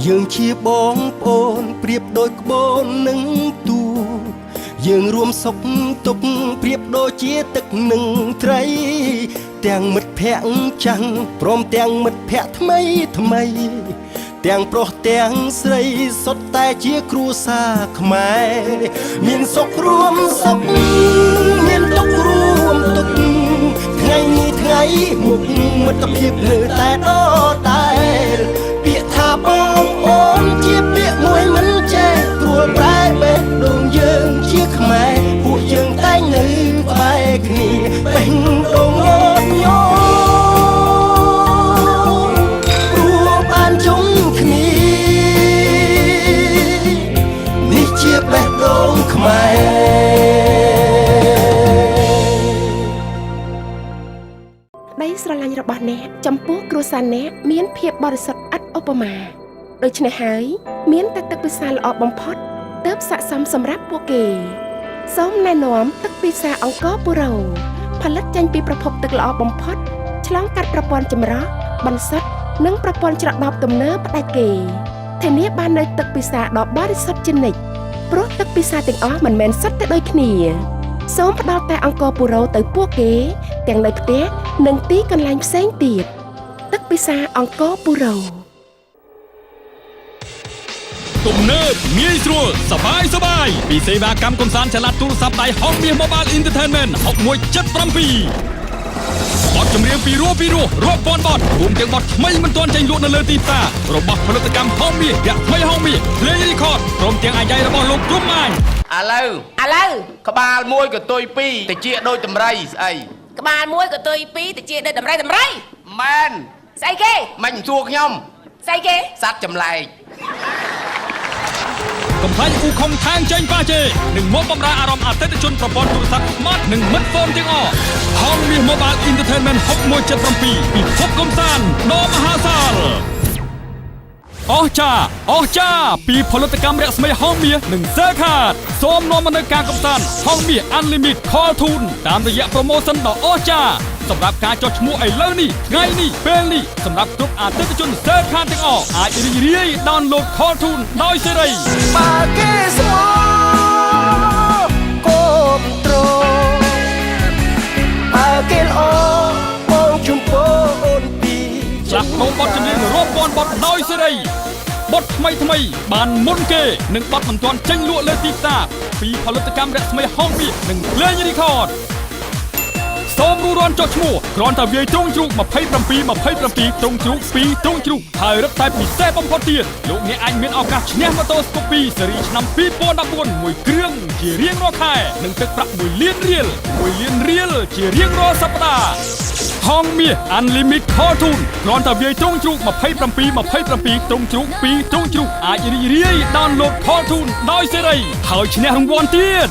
យើងជាបងប្អូនប្រៀបដូចក្បូននឹងទូយើងរួមសុខទុក្ខប្រៀបដូចជាទឹកនឹងត្រីទាំងមិត្តភ័ក្តិចាំងព្រមទាំងមិត្តភ័ក្តិថ្មីថ្មីទាំងប្រុសទាំងស្រីសុទ្ធតែជាគ្រួសារខ្មែរមានសុខរួមសុខមានទុក្ខរួមទុក្ខថ្ងៃនេះថ្ងៃមុខមិត្តភាពនៅតែដដែលពាក្យថាបងអូនជាពាក្យមួយមិនចេះព្រួលប្រែបេះដូងយើងជាខ្មែរពួកយើងតែងនៅក្បែរគ្នាបេះដូងអូនញោព្រោះបានជុំគ្នានេះជាបេះដូងខ្មែរដីស្រឡាញ់របស់អ្នកចំពោះគ្រួសារអ្នកមានភាពបរិសុទ្ធឥតឧបមាដូច្នេះហើយមានតែទឹកពិសាល្អបំផុតទើបស័ក្តិសមសម្រាប់ពួកគេសូមណែនាំទឹកពិសាអង្គរបុរោផលិតចេញពីប្រភពទឹកល្អបំផុតឆ្លងកាត់ប្រព័ន្ធចម្រោះបន្សុទ្ធនិងប្រព័ន្ធច្រកដបទំនើបផ្ដាច់គេធានាបាននូវទឹកពិសាដ៏បរិសុទ្ធជានិច្ចព្រោះទឹកពិសាទាំងអស់មិនមែនសុទ្ធតែដូចគ្នាសូមផ្ដល់តែអង្គរបុរោទៅពួកគេទាំងនៅផ្ទះនិងទីកន្លែងផ្សេងទៀតទឹកពិសាអង្គរបុរោទំនើបងាយស្រួលសប្បាយពីសេវាកម្មកំសាន្តចល័តទូរស័ព្ទដៃហងមាស Mobile Entertainment 6177បទចម្រៀងពីរោះរាប់ពាន់បទរួមទាំងបទថ្មីមិនទាន់ចេញលក់នៅលើទីផ្សាររបស់ផលិតកម្មហងមាសរយៈថ្មីហងមាស Play Record ព្រមទាំងអាយ៉ៃរបស់លោកព្រំអាញឥឡូវក្បាលមួយកតុយពីរតិចដូចតម្រៃស្អីក្បាលមួយកតុយពីរតិចដូចតម្រៃមែនស្អីគេមិនសួរខ្ញុំស្អីគេសត្វចម្លែកកំប្លែងអ៊ូខុងខាងចេញប៉ាជេនឹងមកបម្រើអារម្មណ៍អតិថិជនប្រព័ន្ធទូរស័ព្ទ Smart និងមិត្តហ្វូនទាំងអស់ហងមាស Mobile Entertainment 6177ពិភពកំសាន្តដ៏មហាសាលអស្ចារ្យពីផលិតកម្មរស្មីហងមាសនិង Surcard សូមនាំមកនូវការកំសាន្តហងមាស Unlimited Call Tune តាមរយៈ Promotion ដ៏អស្ចារ្យសម្រាប់ការចុះឈ្មោះឥឡូវនេះថ្ងៃនេះពេលនេះសម្រាប់គ្រប់អតិថិជន Surcard ទាំងអស់អាចរីករាយ download Call Tune ដោយសេរីបើគេស្មោកូនត្របើគេល្អបងជុំពោអូនពីឆ្លាស់ក្នុងបទចម្រៀងរាប់ពាន់បទដោយសេរីបទថ្មីបានមុនគេនិងបទមិនទាន់ចេញលក់លើទីផ្សារពីផលិតកម្មរស្មីហងមាសនិង Play Record សូមរួចរាន់ចុះឈ្មោះគ្រាន់តែវាយទ្រង់ជ្រូក27ទ្រង់ជ្រូក2ទ្រង់ជ្រូកហើយរឹតតែពិសេសបំផុតទៀតលោកអ្នកអាចមានឱកាសឈ្នះម៉ូតូស្កូពីស៊េរីឆ្នាំ2014មួយគ្រឿងជារៀងរាល់ខែនិងទឹកប្រាក់1 លានរៀលជារៀងរាល់សប្តាហ៍ហងមាស Unlimited Call Tune គ្រាន់តែវាយទ្រង់ជ្រូក27ទ្រង់ជ្រូក2ទ្រង់ជ្រូកអាចរីករាយ download Call Tune ដោយសេរីហើយឈ្នះរង្វាន់ទៀត